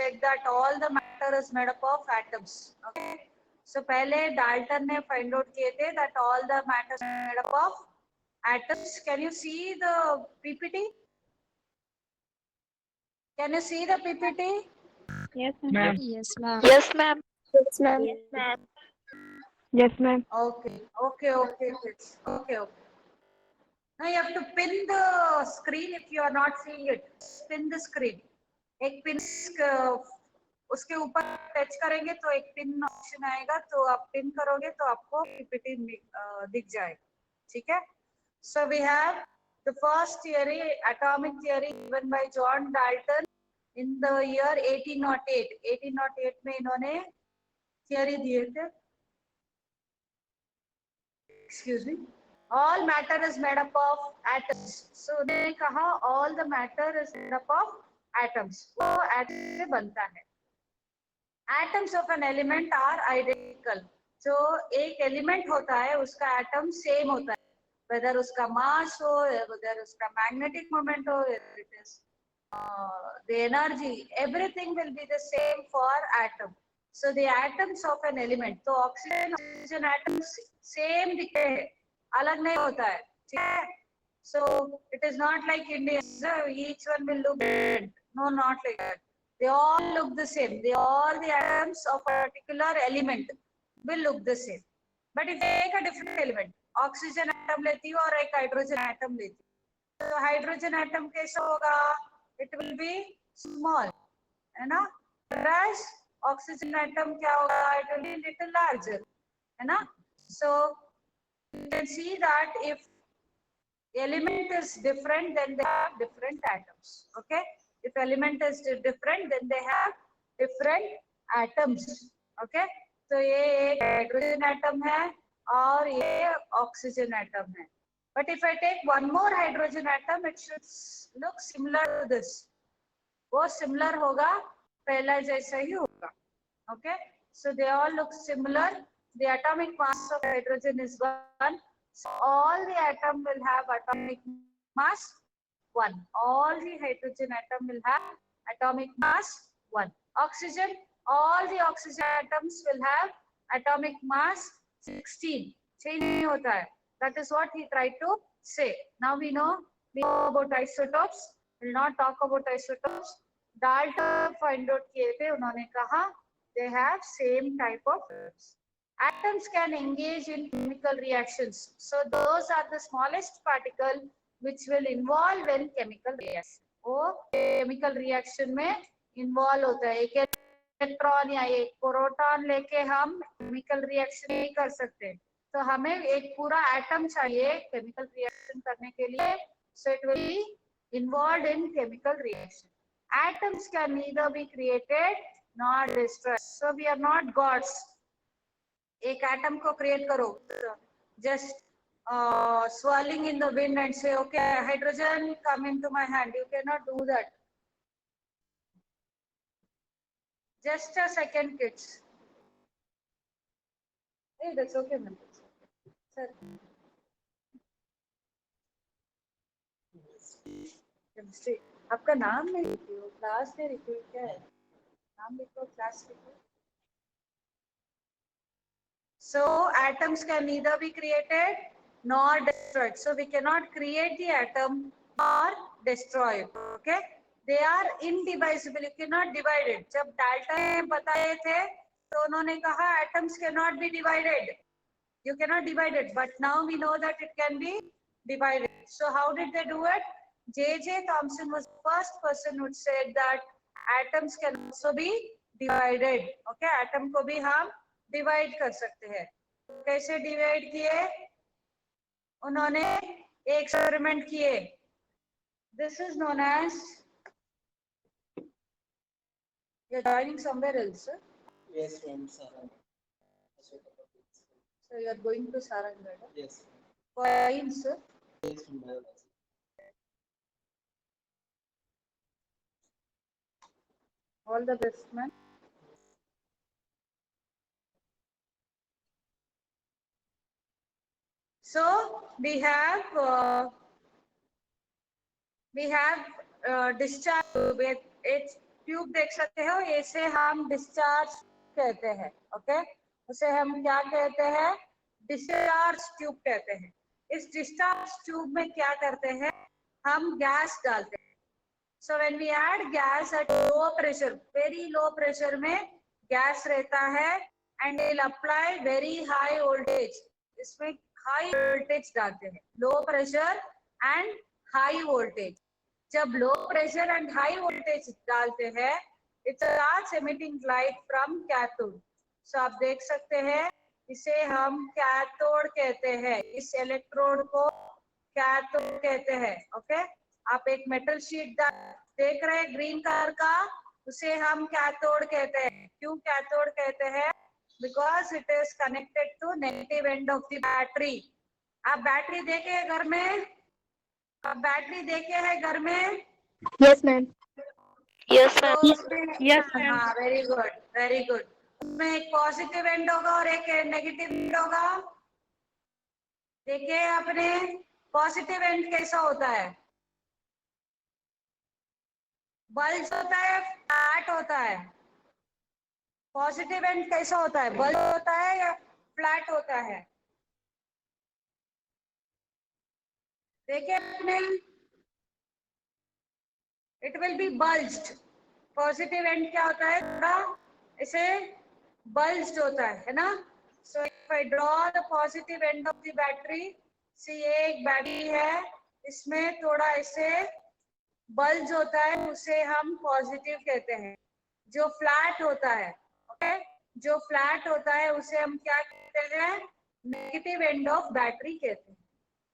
said that all the matter is made up of atoms. Okay. So पहले Dalton ने find out किए थे that all the matter is made up of atoms. Can you see the PPT? Can you see the PPT? Yes, ma'am. Yes, ma'am. Yes, ma'am. Yes, ma'am. Yes, ma'am. Okay. Kids. Okay. Now you have to pin the screen if you are not seeing it. Pin the screen. एक pin उसके ऊपर touch करेंगे तो एक pin option आएगा, तो आप pin करोगे तो आपको पीपीटी दिख जाएगा. ठीक है. So we have the first theory, atomic theory given by John Dalton in the year 1808. 1808 में इन्होंने theory दिए थे. Excuse me. All matter is made up of atoms. So उन्होंने कहा all the matter is made up of atoms. वो atom से बनता है. Atoms of an element are identical. जो एक element होता है उसका atom same होता है. Whether उसका mass हो, whether उसका magnetic moment हो, whether it is the energy, everything will be the same for atom. So the atoms of an element, तो oxygen atoms same दिखते हैं, अलग नहीं होता है. ठीक है. So it is not like India, each one will look different. No, not like that. They all look the same. All the atoms of a particular element will look the same. But if you take a different element, oxygen atom लेती हो और एक hydrogen atom लेती हो, तो hydrogen atom कैसा होगा? It will be small, है ना? Whereas oxygen atom क्या होगा? It will be little larger, है ना? So you can see that if element is different, then they have different atoms. Okay. If element is different, then they have different atoms. Okay. तो ये एक hydrogen atom है और ये oxygen atom है. But if I take one more hydrogen atom, it should look similar to this. वो similar होगा, पहला जैसा ही होगा. Okay. So they all look similar. The atomic mass of hydrogen is 1. So all the atom will have atomic mass 1. All the hydrogen atom will have atomic mass 1. Oxygen, all the oxygen atoms will have atomic mass 16. Change नहीं होता है. That is what he tried to say. Now we know about isotopes. We will not talk about isotopes. Dalton find out किए थे, उन्होंने कहा they have same type of atoms. Atoms can engage in chemical reactions. So those are the smallest particle which will involve in chemical reaction. वो chemical reaction में involve होता है. एक electron या एक प्रोटॉन लेके हम chemical reaction नहीं कर सकते. तो हमें एक पूरा atom चाहिए chemical reaction करने के लिए. So it will be involved in chemical reaction. Atoms can neither be created nor destroyed. So we are not gods. एक atom को create करो, just swirling in the wind and say, okay, hydrogen come into my hand. You cannot do that. Just a second, kids. Hey, that's okay, man. Sir. Chemistry. आपका नाम नहीं लिखो, class में लिखो, क्या है? नाम लिखो, क्लास लिखो. So atoms can neither be created nor destroyed. So we cannot create the atom or destroy it. Okay? They are indivisible. You cannot divide it. जब डाल्टन ने बताए थे, तो उन्होंने कहा atoms cannot be divided. You cannot divide it. But now we know that it can be divided. So how did they do it? J.J. Thomson was the first person who said that atoms can also be divided. Okay? Atom को भी हम divide कर सकते हैं. कैसे divide किए? उन्होंने experiment किए. This is known as, you are joining somewhere else. Yes, from Sarang. So you are going to Sarangad. Yes. Fine, sir. Yes, from biology. All the best, man. So we have discharge with its tube देख सकते हो, इसे हम discharge कहते हैं। Okay, उसे हम क्या कहते हैं? डिस्चार्ज ट्यूब कहते हैं। इस डिस्चार्ज ट्यूब में क्या करते हैं? हम गैस डालते हैं। So when we add gas at low pressure, very low pressure में गैस रहता है, and will apply very high voltage. इसमें हाई वोल्टेज डालते हैं, low pressure and high voltage. जब low pressure and high voltage डालते हैं, it starts emitting light from cathode. सो आप देख सकते हैं, इसे हम कैथोड कहते हैं। इस इलेक्ट्रोड को कैथोड कहते हैं। ओके, आप एक मेटल शीट देख रहे हैं ग्रीन कलर का, उसे हम कैथोड कहते हैं। क्यों कैथोड कहते हैं? Because it is connected to negative end of the battery. आप बैटरी देखे हैं घर में? आप बैटरी देखे हैं घर में? Yes, ma'am. Yes, तो ma'am. उसमें, Yes, ma'am. हाँ, वेरी गुड वेरी गुड। उसमें एक पॉजिटिव एंड होगा और एक नेगेटिव एंड होगा। देखिए आपने, पॉजिटिव एंड कैसा होता है? बल्ब होता है, फ्लैट होता है। पॉजिटिव एंड कैसा होता है? बल्ब होता है या फ्लैट होता है? देखिए आपने, it will be bulged. Positive end क्या होता है? थोड़ा इसे बल्ज्ड होता है ना? So if I draw the positive end of the battery, see एक बैटरी है, इसमें थोड़ा ऐसे बल्ज होता है, उसे हम पॉजिटिव कहते हैं। जो फ्लैट होता है, ओके, जो फ्लैट होता है उसे हम क्या कहते हैं? नेगेटिव एंड ऑफ बैटरी कहते हैं,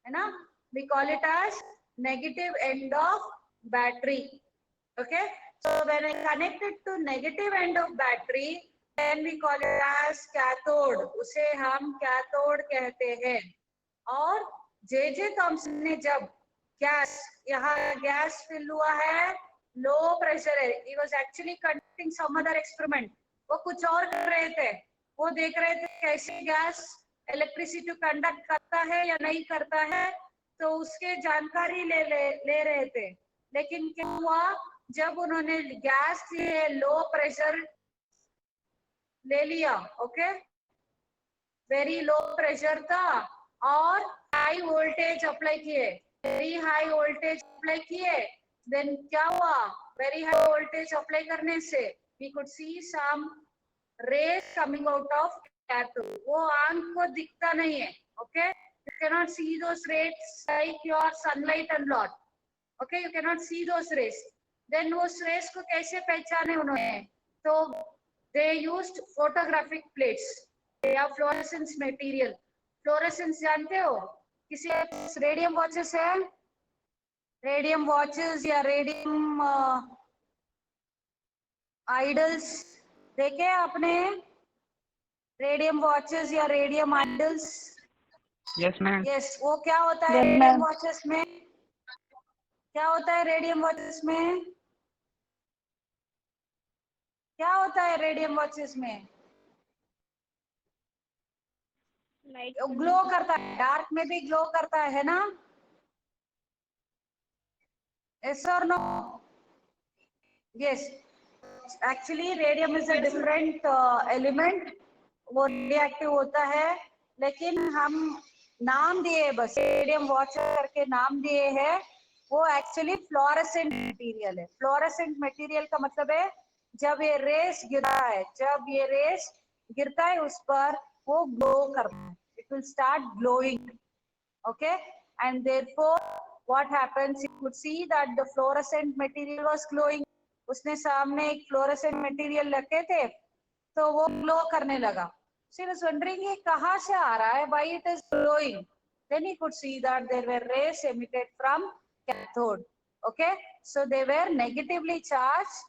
है ना? We call it as negative end of battery. Okay, so when I connected to negative end of battery, then we call it as cathode, उसे हम कैथोड कहते हैं। और जे थॉमसन ने जब गैस, यहाँ गैस फिल हुआ है, लो प्रेशर है, he was actually conducting some other experiment, वो कुछ और कर रहे थे, वो देख रहे थे कैसे गैस इलेक्ट्रिसिटी कंडक्ट करता है या नहीं करता है, तो उसके जानकारी ले रहे थे। लेकिन क्या हुआ, जब उन्होंने गैस लिए, लो प्रेशर ले लिया, ओके, वेरी लो प्रेशर था, और हाई वोल्टेज अप्लाई किए, वेरी हाई वोल्टेज अप्लाई किए, देन क्या हुआ? वेरी हाई वोल्टेज अप्लाई करने से we could see some rays coming out of cathode. वो आंख को दिखता नहीं है, okay, you can not see those rays like your sunlight and lot, okay, you can not see those rays. Then उस rays को कैसे पहचाने उन्होंने? तो दे यूज्ड फोटोग्राफिक प्लेट्स या फ्लोरेसेंस मटेरियल। फ्लोरेसेंस जानते हो? किसी रेडियम वॉचेस है? रेडियम वॉचेस या रेडियम आइडल्स देखे आपने? रेडियम वॉचेस या radium idols? Yes, ma'am. Yes, वो क्या होता है Yes, रेडियम ma'am. वॉचेस में? क्या होता है रेडियम वॉचेस में? क्या होता है रेडियम वॉचेस में? Light. ग्लो करता है, डार्क में भी ग्लो करता है ना? Yes or no? Yes. Actually, radium is a different element. वो reactive होता है, लेकिन हम नाम दिए, बस रेडियम वॉच करके नाम दिए हैं। वो एक्चुअली फ्लोरेसेंट मटेरियल है। फ्लोरेसेंट मटेरियल का मतलब है जब ये रेस गिरता है, जब ये रेस गिरता है उस पर, वो ग्लो करता है, it will start glowing, okay, and therefore what happens, you could see that the fluorescent material was glowing। उसने सामने एक फ्लोरेसेंट मटेरियल रखे थे, तो वो ग्लो करने लगा। she was wondering ये कहाँ से आ रहा है, why it is glowing? then he could see that there were rays emitted from cathode, okay, so they were negatively charged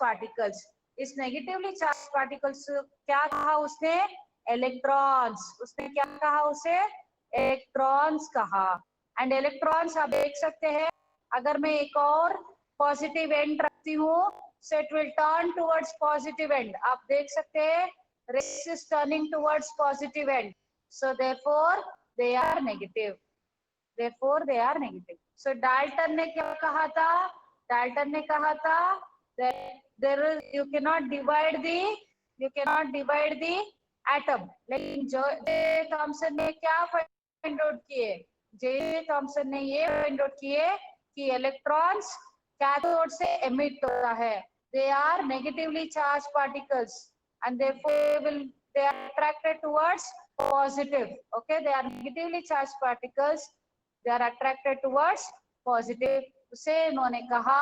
particles। इस negatively charged particles क्या कहा उसने? इलेक्ट्रॉन्स। उसने क्या कहा उसे? इलेक्ट्रॉन्स कहा। एंड इलेक्ट्रॉन्स आप देख सकते हैं, अगर मैं एक और पॉजिटिव एंड रखती हूँ, so it will turn towards positive end। आप देख सकते हैं, rays is turning towards positive end, so therefore they are negative। so Dalton ने क्या कहा था? डाल्टन ने कहा था you cannot divide the atom. लेकिन जे थॉमसन ने क्या फाइंड आउट किए? जे थॉमसन ने ये फाइंड आउट किए कि इलेक्ट्रॉन्स कैथोड से एमिट होता है. They are negatively charged particles and therefore they are attracted towards positive. Okay, they are negatively charged particles. They are attracted towards positive. उसे उन्होंने कहा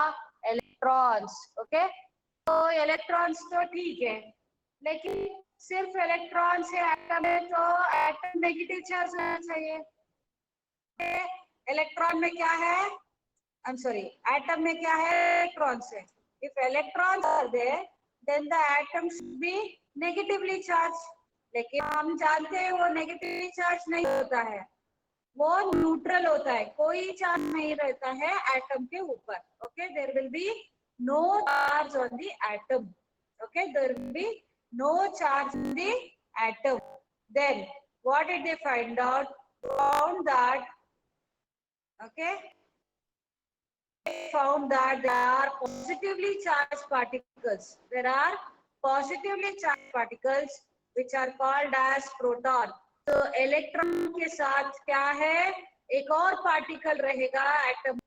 इलेक्ट्रॉन्स. ओके, तो इलेक्ट्रॉन्स तो ठीक है, लेकिन सिर्फ इलेक्ट्रॉन से एटम है तो एटम नेगेटिव चार्ज होना चाहिए. इलेक्ट्रॉन में क्या है? आई एम सॉरी, एटम में क्या है? इलेक्ट्रॉन्स है. If electrons are there then the atom should be negatively charge. लेकिन हम जानते हैं वो नेगेटिवली चार्ज नहीं होता है, वो न्यूट्रल होता है, कोई चार्ज नहीं रहता है एटम के ऊपर. Okay, there will be no charge on the atom. Okay, there will be no charge on the atom. Then what did they find out? Found that, okay, they found that there are positively charged particles. There are positively charged particles which are called as proton. तो electron के साथ क्या है? एक और particle रहेगा atom,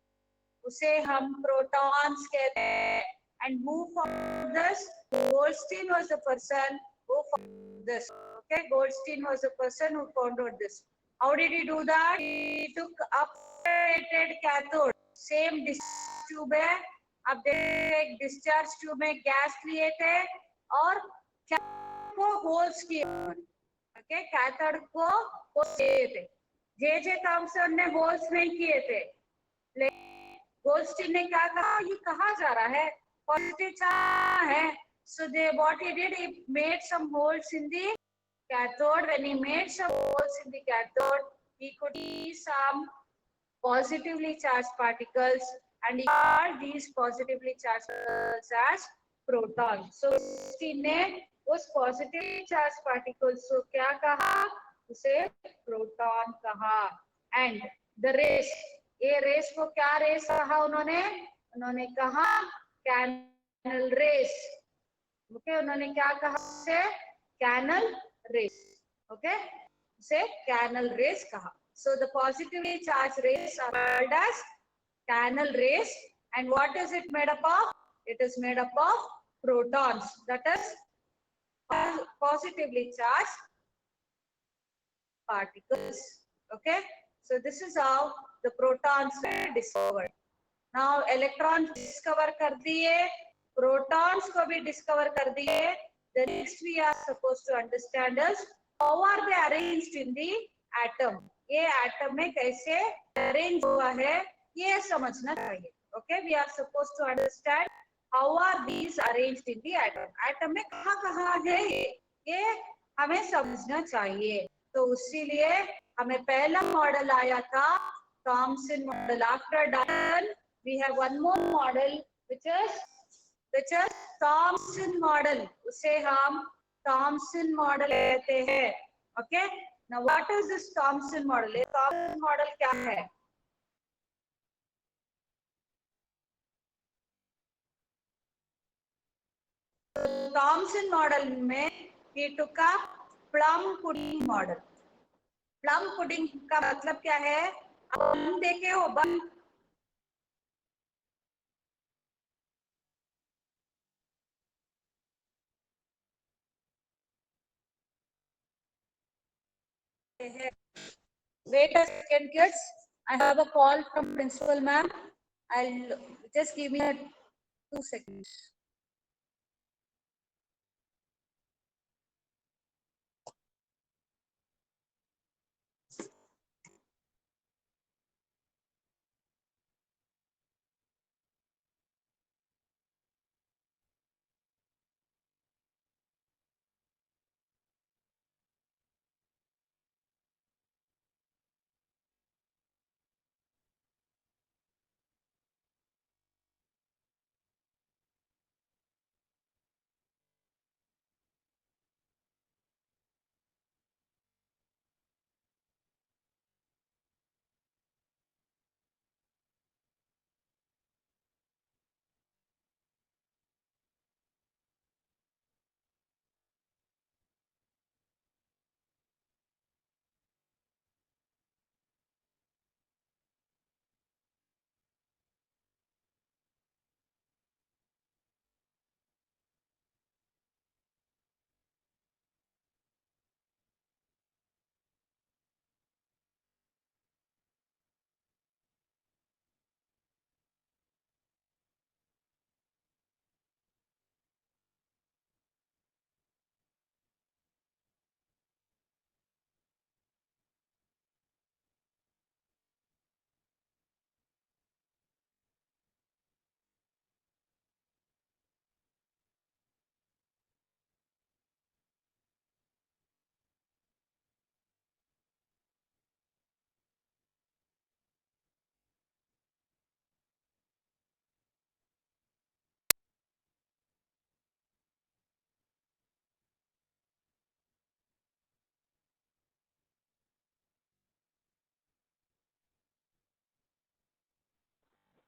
उसे हम प्रोटॉन्स कहते हैं. And who found this? Goldstein was the person who found this. Okay, Goldstein was the person who found out this. How did he do that? He took updated cathode. Same discharge tube है. अब देख, discharge tube में gas लिए थे और को holes किए. Okay, cathode को होल्स किए थे. जे थॉमसन ने होल्स नहीं किए थे. गोल्डस्टीन ने क्या कहा? ये कहा जा रहा है पॉजिटिव चार्ज है. So they what he did, he made some holes in the cathode. When he made some holes in the cathode, he could see some positively charged particles and he called these positively charged particles as protons. So Goldstein ने उस positively charged particles को क्या कहा? उसे proton कहा. And the rays, ये race को क्या रेस कहा उन्होंने? उन्होंने कहा कैनल रेस. ओके, उन्होंने क्या कहा? उसे कैनल रेस. ओके, उसे कैनल रेस कहा. So the positively charged rays are called as canal rays. And what is it made up of? It is made up of protons. That is positively charged particles. Okay, so this is how the protons were discovered. Now electrons discover कर दिए, protons को भी discover कर दिए. The next we are supposed to understand is how are they arranged in the atom. ये atom में कैसे arrange हुआ है ये समझना चाहिए. Okay, we are suppose to understand how are these arranged in the atom. Atom में कहाँ कहाँ है ये हमें समझना चाहिए. तो इसीलिए हमें पहला मॉडल आया था Thomson model. After Dalton we have one more model which is Thomson model. उसे हम थॉमसन मॉडल कहते हैं. Okay, now what is this Thomson model? ये Thomson model क्या है? Thomson model में he took a plum pudding model. plum pudding का मतलब क्या है? हम देखे हो बन Wait a second, kids. I have a call from principal ma'am. I'll just give me a 2 seconds.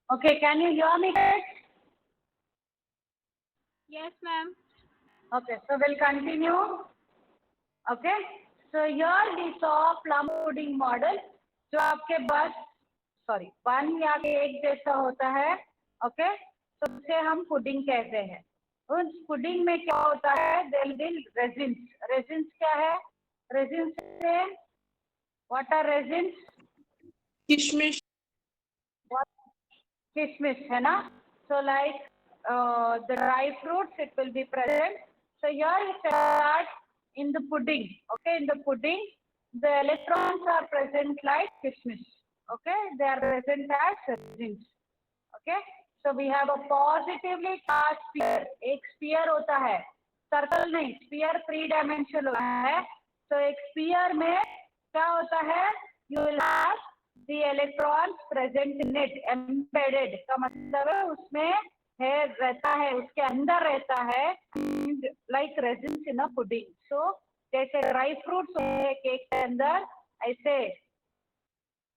Okay, can you hear me guys? Yes, ma'am. Okay, so we'll continue. Okay, so here we saw plum pudding model जो आपके बस sorry one या cake जैसा होता है. Okay, तो उसे हम पुडिंग कहते हैं. उस पुडिंग में क्या होता है, देयर विल रेजिन्स. रेजिन्स क्या है? रेजिन्स से व्हाट आर रेजिन्स? किशमिश. किशमिश है ना. So like the dry fruits, it will be present. So here it starts in the pudding. Okay, in the pudding, the electrons are present like kishmish. Okay, they are present as resins. Okay, so we have a positively charged sphere. एक sphere होता है, circle नहीं, sphere 3 dimensional होता है. So एक sphere में क्या होता है? You will have the electrons present in it, embedded का मतलब है उसमें है, रहता है, उसके अंदर रहता है, like resins in a pudding. So जैसे ड्राई फ्रूट्स होते हैं केक के अंदर, ऐसे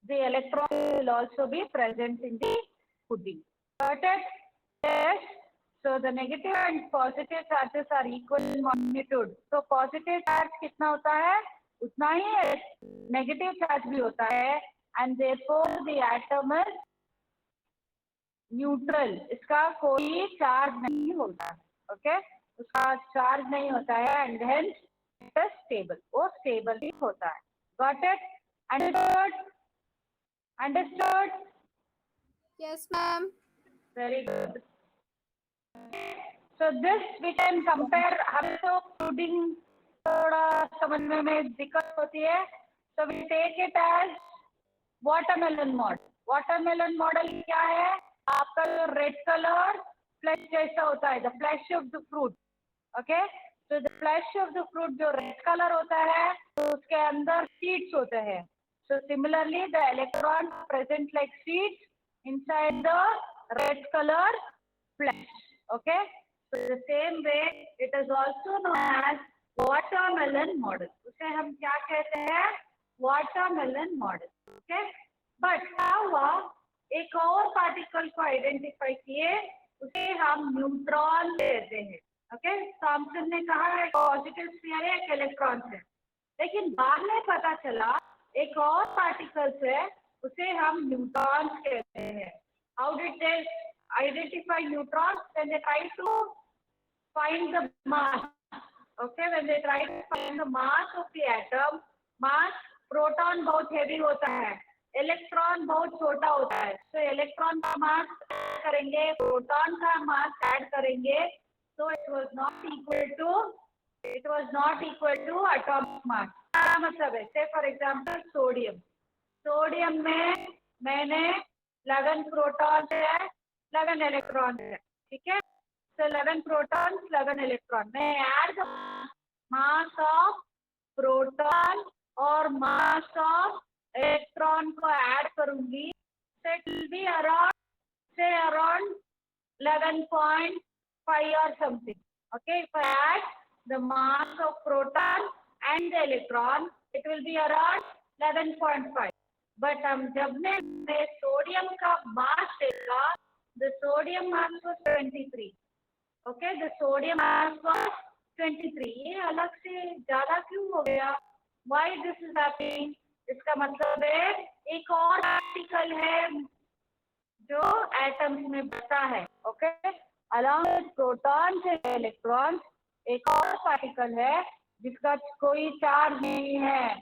the electron will also be present in the pudding. Got it? Yes. So the negative and positive charges are equal in magnitude. So positive charge कितना होता है? उतना ही negative charge भी होता है. And therefore the atom is neutral. इसका कोई charge नहीं होता. Okay? उसका charge नहीं होता है and hence it is stable. वो stable ही होता है. Got it? Understood? Understood? Yes, ma'am. Very good. So this we can compare. हमें तो pudding थोड़ा समझने में दिक्कत होती है. So we take it as watermelon model. Watermelon model क्या है? आपका जो red color flesh जैसा होता है, the flesh of the fruit. Okay? So the flesh of the fruit जो red color होता है, तो उसके अंदर seeds होते हैं. So similarly, the electrons present like seeds inside the red color flesh. Okay? So the same way, it is also known as watermelon model. उसे हम क्या कहते हैं? Watermelon model. Okay? But क्या हुआ? एक और पार्टिकल को आइडेंटिफाई किए, उसे हम न्यूट्रॉन कहते हैं. ओके, थॉमसन ने कहा है पॉजिटिव स्फीयर है, एक इलेक्ट्रॉन है. लेकिन बाद में पता चला एक और पार्टिकल है, उसे हम न्यूट्रॉन्स कहते हैं. How did they identify neutrons? When they try to find the mass. Okay, when they try to find the mass of the atom, mass proton बहुत हेवी होता है, इलेक्ट्रॉन बहुत छोटा होता है. तो इलेक्ट्रॉन का मास ऐड करेंगे, प्रोटॉन का मास ऐड करेंगे, तो it was not equal to atomic mass. क्या मतलब है? से फॉर एग्जाम्पल सोडियम में मैंने 11 प्रोटॉन है, 11 इलेक्ट्रॉन है. ठीक है, so 11 प्रोटॉन 11 इलेक्ट्रॉन. मैं ऐड मास ऑफ प्रोटॉन और मास ऑफ इलेक्ट्रॉन को ऐड करूंगी, so it will be around 11.5 or something. Okay, if I add the mass of proton and the electron, it will be around 11.5. But जब मैं sodium का मास देखा, the sodium mass was 23. Okay, the sodium mass was 23. ये अलग से ज्यादा क्यों हो गया? Why this is happening? इसका मतलब है एक और पार्टिकल है जो एटम्स में बचा है. Okay, along with protons and electrons एक और पार्टिकल है जिसका कोई चार्ज नहीं है,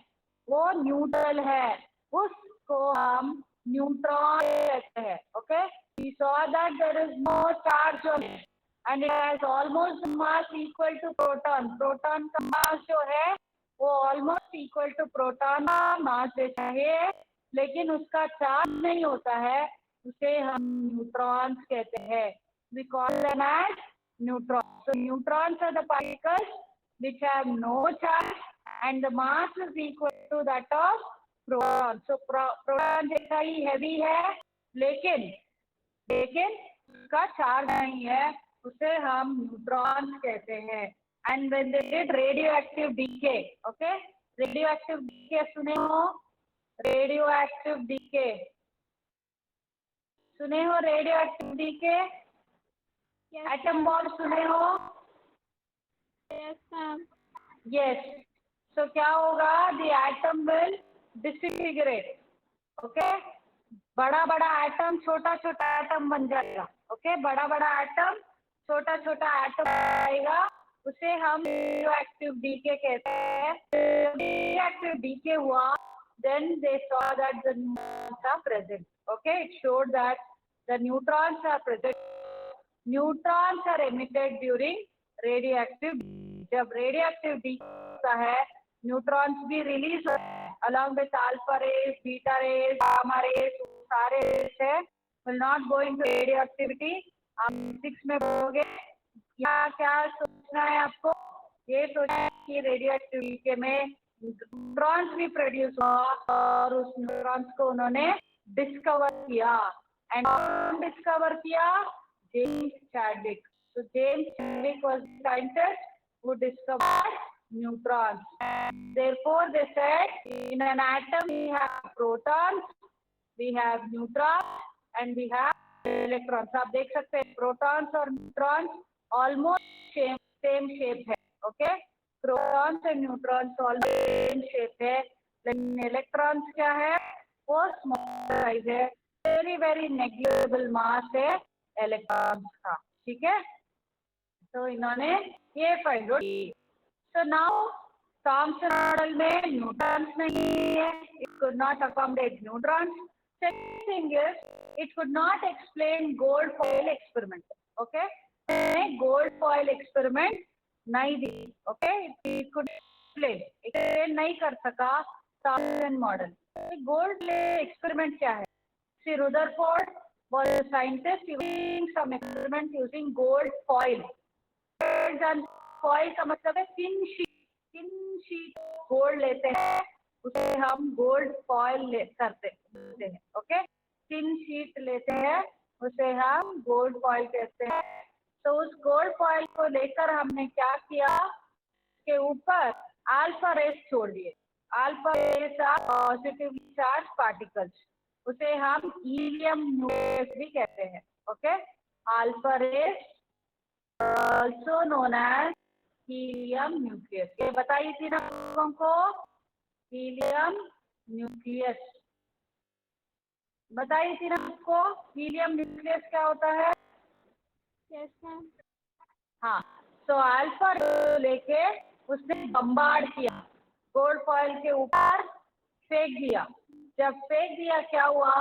वो न्यूट्रल है, उसको हम न्यूट्रॉन कहते हैं. Okay, we saw that there is no charge on it and it has almost mass equal to proton. Proton का मास जो है वो ऑलमोस्ट इक्वल टू प्रोटॉन का मास जैसा है, लेकिन उसका चार्ज नहीं होता है, उसे हम न्यूट्रॉन्स कहते हैं. We call them as neutrons. So neutrons are the particles which have no charge and the mass is equal to that of proton. So proton जैसा ही heavy है, लेकिन उसका चार्ज नहीं है, उसे हम न्यूट्रॉन्स कहते हैं. And when they did radioactive decay, okay, radioactive decay सुने हो? Radioactive decay. सुने हो रेडियो एक्टिविटी के? Yes, एटम बॉम्ब सुने हो? yes, ma'am. यस. सो क्या होगा? The atom will disintegrate. Okay. बड़ा बड़ा एटम छोटा छोटा एटम बन जाएगा. ओके. बड़ा बड़ा एटम छोटा छोटा एटम आएगा, उसे हम रेडियो एक्टिव डीके कहते हैं. रेडियो एक्टिव डीके हुआ, then they saw that the neutrons are present. Okay, it showed that the neutrons are present. Neutrons are emitted during radioactive. जब radioactive होता है, न्यूट्रॉन्स भी रिलीज होते हैं along with alpha rays, beta rays, gamma rays. सारे rays है, will not go into radioactivity. आप 6 में पढ़ोगे. क्या क्या सोचना है आपको? ये सोचना है कि रेडियोएक्टिविटी में न्यूट्रॉन्स भी प्रोड्यूस हुआ और उस न्यूट्रॉन्स को उन्होंने डिस्कवर किया. एंड कौन डिस्कवर किया? James Chadwick. So James Chadwick was the scientist who discovered neutrons. Therefore, they said in an atom we have protons, we have neutrons, and we have electrons. आप देख सकते हैं protons और neutrons almost same shape है. Okay, protons and neutrons almost same shape है, लेकिन electrons क्या है? वो small size है. very negligible mass है electrons का. ठीक है. तो इन्होंने ये फाइंड आउट की. So now थॉमसन मॉडल में न्यूट्रॉन्स नहीं है. It could not accommodate neutrons. Second thing is it could not explain gold foil experiment. Okay, gold foil experiment नहीं दी. Okay, it could explain नहीं कर सका थॉमसन मॉडल. गोल्ड एक्सपेरिमेंट क्या है? See, Rutherford was a scientist doing some experiment using gold foil. Foil का मतलब है thin sheet gold लेते हैं, उसे हम गोल्ड फॉइल करते हैं. ओके, थिन शीट लेते हैं, उसे हम गोल्ड फॉइल कहते हैं. तो उस गोल्ड फॉइल को लेकर हमने क्या किया के ऊपर अल्फा रेस छोड़ दिए. Alpha rays are positively charge particles. उसे हम हीलियम न्यूक्लियस भी कहते हैं. Okay, alpha rays also known as helium nucleus. ये बताई थी ना लोगों को, हीलियम न्यूक्लियस बताई थी ना आपको. हीलियम न्यूक्लियस क्या होता है? Yes, ma'am. हाँ. तो अल्फा लेके उसने बम्बार्ड किया, गोल्ड फॉइल के ऊपर फेंक दिया. जब फेंक दिया क्या हुआ?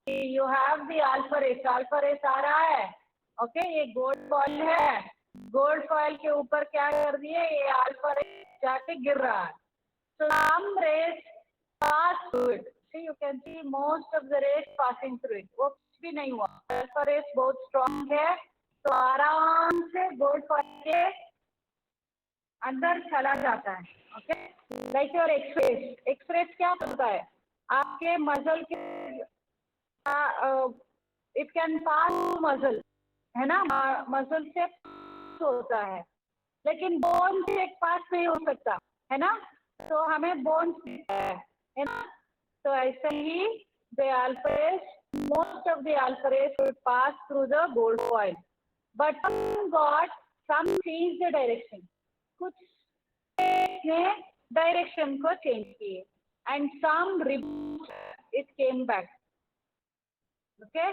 You have the alpha race. Alpha race आ रहा है. ओके, ये गोल्ड फॉइल है. गोल्ड फॉइल के ऊपर क्या कर दिए? ये अल्फा रेस जाके गिर रहा है. So some rays pass through it. See, you can see most of the rays passing through it. वो कुछ भी नहीं हुआ. अल्फा रेस बहुत स्ट्रॉन्ग है, तो आराम से गोल्ड फॉइल के अंदर चला जाता है. Okay, like your X-rays. X-rays क्या होता है? आपके मसल के इट कैन पास मसल, है ना. मसल से होता है, लेकिन बोन से पास नहीं हो सकता, है ना. तो हमें बोन है ना. तो ऐसे ही the alpha rays, most of the alpha rays would pass through the gold foil, but some change the direction. कुछ ने डायरेक्शन को चेंज किए, and some it came back. Okay,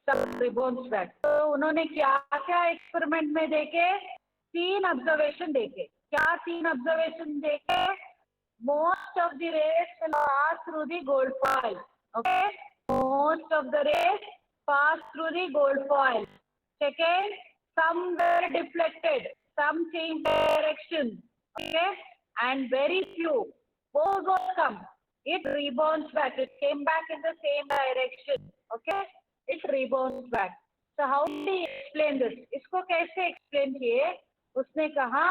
some rebounds back. तो उन्होंने क्या क्या एक्सपेरिमेंट में देखे? 3 ऑब्जर्वेशन देखे. क्या 3 ऑब्जर्वेशन देखे? Most of the rays will pass through the gold foil. Okay, most of the rays pass through the gold foil. Second, some were deflected, some changed direction. Okay, and very few, those will come. It rebounds back. It came back in the same direction. Okay, it rebounds back. So how do you explain this? इसको कैसे explain किए? उसने कहा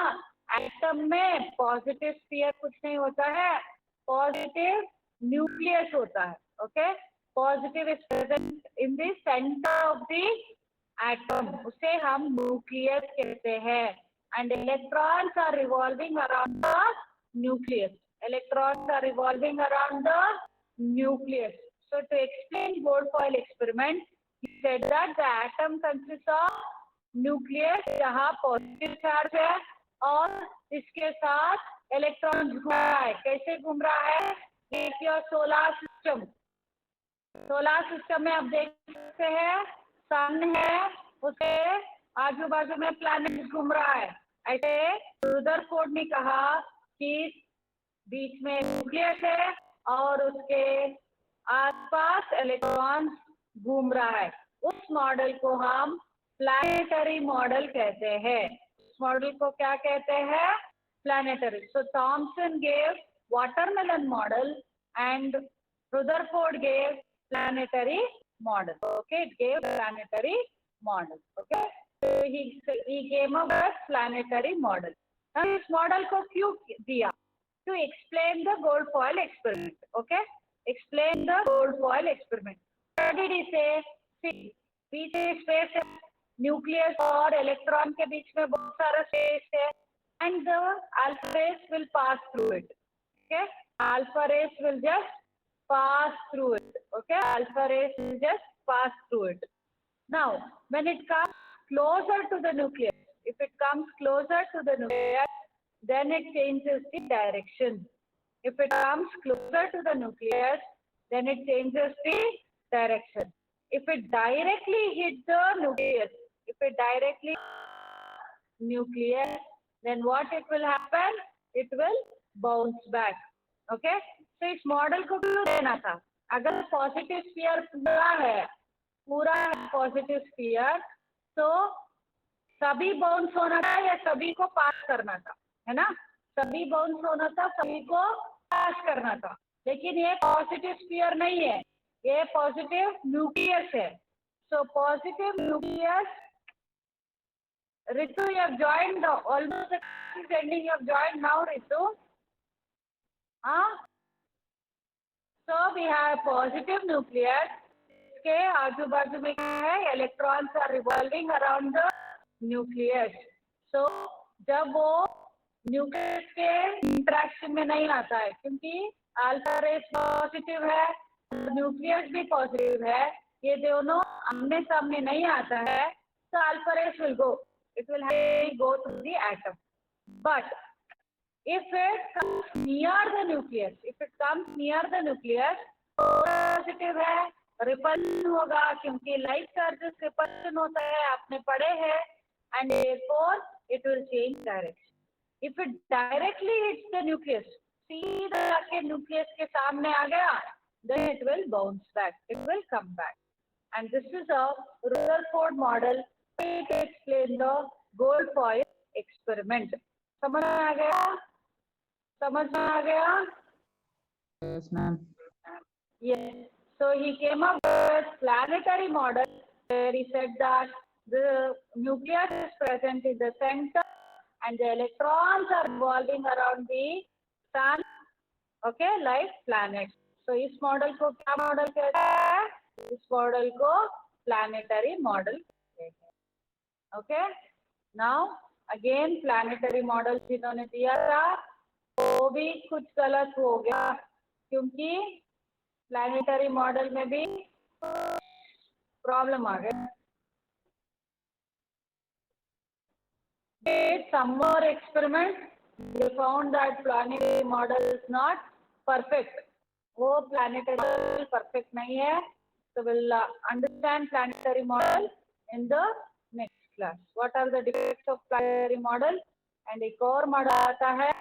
atom में positive sphere कुछ नहीं होता है, पॉजिटिव न्यूक्लियस होता है. Okay, positive is present in the centre of the atom, उसे हम न्यूक्लियस कहते हैं. And electrons are revolving around the nucleus. Electrons are revolving around the nucleus. So to explain gold foil experiment, he said that the atom consists of nucleus जहाँ positive charge है और इसके साथ electron घूम रहा है. कैसे घूम रहा है? देखिए सोलर सिस्टम में आप देख सकते हैं सन है, उसके आजू बाजू में प्लैनेट घूम रहा है. ऐसे रुदरफोर्ड ने कहा कि बीच में न्यूक्लियस है और उसके आसपास इलेक्ट्रॉन घूम रहा है. उस मॉडल को हम प्लैनेटरी मॉडल कहते हैं. इस मॉडल को क्या कहते हैं? Planetary. So Thomson gave watermelon model and Rutherford gave planetary model. Okay, it gave planetary model. Okay, so he came up with planetary model. Now इस मॉडल को क्यों दिया? To explain the gold foil experiment. Okay, explain the gold foil experiment. What did he say? See, बीच में space है, nucleus और electron के बीच में बहुत सारा स्पेस है, and the alpha rays will pass through it. Okay, alpha rays will just pass through it. Okay, alpha rays will just pass through it. Now, when it comes closer to the nucleus, if it comes closer to the nucleus, then it changes the direction. If it comes closer to the nucleus, then it changes the direction. If it directly hits the nucleus, then what it will happen? It will bounce back. Okay? तो इस model को क्यों देना था? अगर positive sphere पूरा है positive sphere, तो सभी बाउंस होना था या सभी को पास करना था, है ना? सभी बाउंस होना था, सभी को पास करना था. लेकिन ये पॉजिटिव स्फीयर नहीं है, ये पॉजिटिव न्यूक्लियस है. So positive nucleus. Ritu, you have joined almost the class is ending. You have joined now, Ritu. So we have positive nucleus. इसके आजू बाजू में क्या है? Electrons are revolving around the nucleus. So जब वो nucleus के इंटरेक्शन में नहीं आता है, क्योंकि अल्फा रेस पॉजिटिव है, न्यूक्लियस भी पॉजिटिव है, ये दोनों आमने सामने नहीं आता है, तो alpha rays will go. It will go through the atom. But if it comes near the nucleus, positive है, रिपल्शन होगा, क्योंकि लाइट चार्जेस रिपल्शन होता है, आपने पढ़े हैं, and therefore it will change direction. If it directly hits the nucleus, सीधा जाके न्यूक्लियस के सामने आ गया, then it will bounce back. It will come back. And this is a Rutherford model to explain the gold foil experiment. समझ में आ गया? Yes, ma'am. Yes. So he came up with planetary model where he said that the nucleus is present in the center and the electrons are revolving around the sun, okay, like planets. So इस model को क्या model कहते हैं? इस model को planetary model कहते हैं. Okay. Now again planetary model जिन्होंने दिया था वो भी कुछ गलत हो गया, क्योंकि प्लैनेटरी मॉडल में भी प्रॉब्लम आ गया. Some more experiments, they found that planetary model is not perfect. वो planetary model perfect नहीं है. So we'll understand planetary model in the next class. What are the defects of planetary model? And एक और model आता है